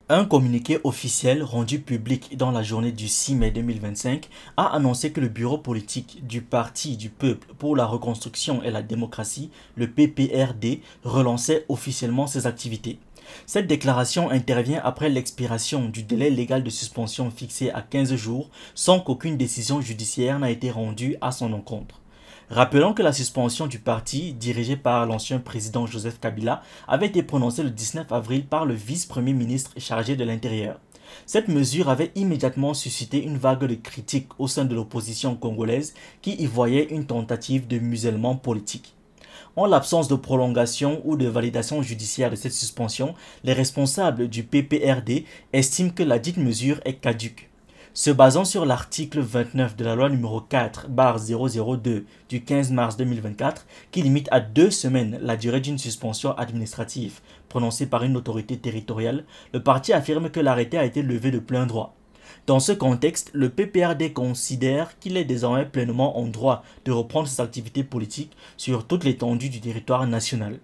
Un communiqué officiel rendu public dans la journée du 6 mai 2025 a annoncé que le bureau politique du Parti du peuple pour la reconstruction et la démocratie, le PPRD, relançait officiellement ses activités. Cette déclaration intervient après l'expiration du délai légal de suspension fixé à 15 jours sans qu'aucune décision judiciaire n'a été rendue à son encontre. Rappelons que la suspension du parti, dirigé par l'ancien président Joseph Kabila, avait été prononcée le 19 avril par le vice-premier ministre chargé de l'Intérieur. Cette mesure avait immédiatement suscité une vague de critiques au sein de l'opposition congolaise qui y voyait une tentative de musellement politique. En l'absence de prolongation ou de validation judiciaire de cette suspension, les responsables du PPRD estiment que la dite mesure est caduque. Se basant sur l'article 29 de la loi numéro 4/002 du 15 mars 2024, qui limite à 2 semaines la durée d'une suspension administrative prononcée par une autorité territoriale, le parti affirme que l'arrêté a été levé de plein droit. Dans ce contexte, le PPRD considère qu'il est désormais pleinement en droit de reprendre ses activités politiques sur toute l'étendue du territoire national.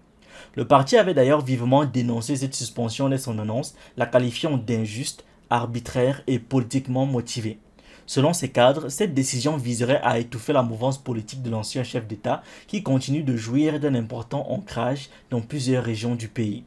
Le parti avait d'ailleurs vivement dénoncé cette suspension dès son annonce, la qualifiant d'injuste, arbitraire et politiquement motivée. Selon ces cadres, cette décision viserait à étouffer la mouvance politique de l'ancien chef d'État qui continue de jouir d'un important ancrage dans plusieurs régions du pays.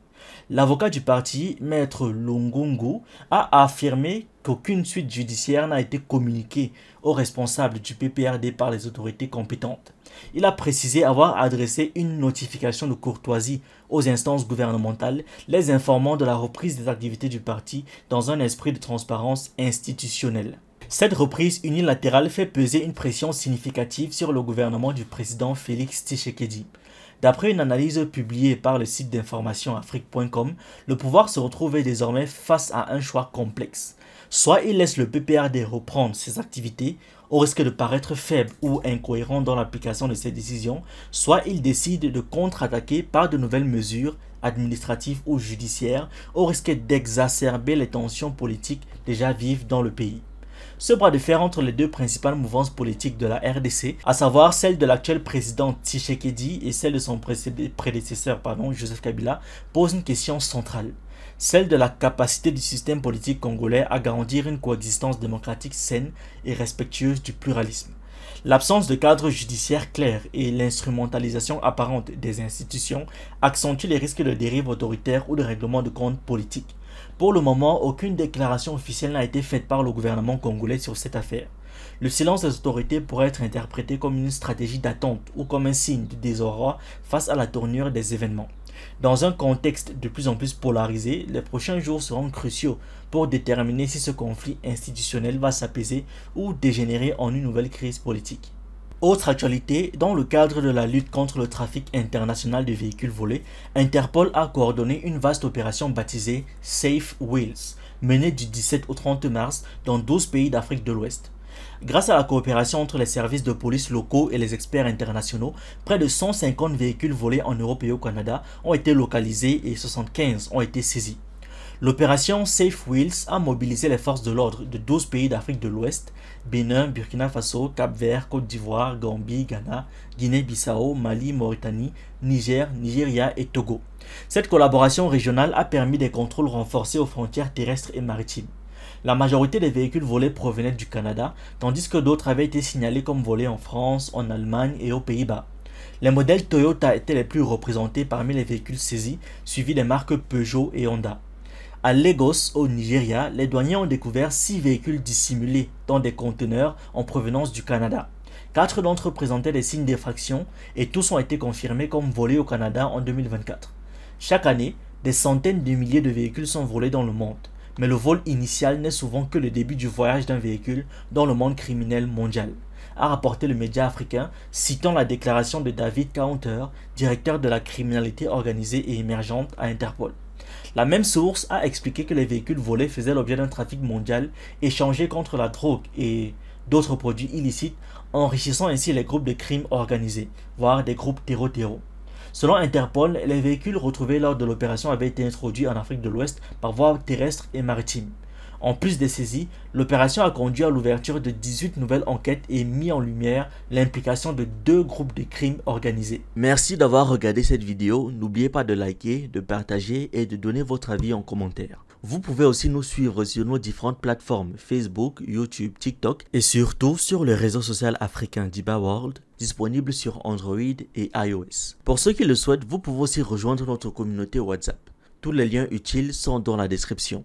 L'avocat du parti, Maître Longongo, a affirmé qu'aucune suite judiciaire n'a été communiquée aux responsables du PPRD par les autorités compétentes. Il a précisé avoir adressé une notification de courtoisie aux instances gouvernementales, les informant de la reprise des activités du parti dans un esprit de transparence institutionnelle. Cette reprise unilatérale fait peser une pression significative sur le gouvernement du président Félix Tshisekedi. D'après une analyse publiée par le site d'information afrique.com, le pouvoir se retrouve désormais face à un choix complexe. Soit il laisse le PPRD reprendre ses activités, au risque de paraître faible ou incohérent dans l'application de ses décisions, soit il décide de contre-attaquer par de nouvelles mesures administratives ou judiciaires, au risque d'exacerber les tensions politiques déjà vives dans le pays. Ce bras de fer entre les deux principales mouvances politiques de la RDC, à savoir celle de l'actuel président Tshisekedi et celle de son prédécesseur Joseph Kabila, pose une question centrale. Celle de la capacité du système politique congolais à garantir une coexistence démocratique saine et respectueuse du pluralisme. L'absence de cadre judiciaire clair et l'instrumentalisation apparente des institutions accentuent les risques de dérive autoritaire ou de règlement de comptes politiques. Pour le moment, aucune déclaration officielle n'a été faite par le gouvernement congolais sur cette affaire. Le silence des autorités pourrait être interprété comme une stratégie d'attente ou comme un signe de désarroi face à la tournure des événements. Dans un contexte de plus en plus polarisé, les prochains jours seront cruciaux pour déterminer si ce conflit institutionnel va s'apaiser ou dégénérer en une nouvelle crise politique. Autre actualité, dans le cadre de la lutte contre le trafic international de véhicules volés, Interpol a coordonné une vaste opération baptisée Safe Wheels, menée du 17 au 30 mars dans 12 pays d'Afrique de l'Ouest. Grâce à la coopération entre les services de police locaux et les experts internationaux, près de 150 véhicules volés en Europe et au Canada ont été localisés et 75 ont été saisis. L'opération Safe Wheels a mobilisé les forces de l'ordre de 12 pays d'Afrique de l'Ouest, Bénin, Burkina Faso, Cap-Vert, Côte d'Ivoire, Gambie, Ghana, Guinée-Bissau, Mali, Mauritanie, Niger, Nigeria et Togo. Cette collaboration régionale a permis des contrôles renforcés aux frontières terrestres et maritimes. La majorité des véhicules volés provenaient du Canada, tandis que d'autres avaient été signalés comme volés en France, en Allemagne et aux Pays-Bas. Les modèles Toyota étaient les plus représentés parmi les véhicules saisis, suivis des marques Peugeot et Honda. À Lagos, au Nigeria, les douaniers ont découvert 6 véhicules dissimulés dans des conteneurs en provenance du Canada. 4 d'entre eux présentaient des signes d'effraction et tous ont été confirmés comme volés au Canada en 2024. Chaque année, des centaines de milliers de véhicules sont volés dans le monde. Mais le vol initial n'est souvent que le début du voyage d'un véhicule dans le monde criminel mondial, a rapporté le média africain, citant la déclaration de David Counter, directeur de la criminalité organisée et émergente à Interpol. La même source a expliqué que les véhicules volés faisaient l'objet d'un trafic mondial échangé contre la drogue et d'autres produits illicites, enrichissant ainsi les groupes de crimes organisés, voire des groupes terreau-terreau. Selon Interpol, les véhicules retrouvés lors de l'opération avaient été introduits en Afrique de l'Ouest par voie terrestre et maritime. En plus des saisies, l'opération a conduit à l'ouverture de 18 nouvelles enquêtes et mis en lumière l'implication de 2 groupes de crimes organisés. Merci d'avoir regardé cette vidéo. N'oubliez pas de liker, de partager et de donner votre avis en commentaire. Vous pouvez aussi nous suivre sur nos différentes plateformes Facebook, YouTube, TikTok et surtout sur le réseau social africain Diba World, disponible sur Android et iOS. Pour ceux qui le souhaitent, vous pouvez aussi rejoindre notre communauté WhatsApp. Tous les liens utiles sont dans la description.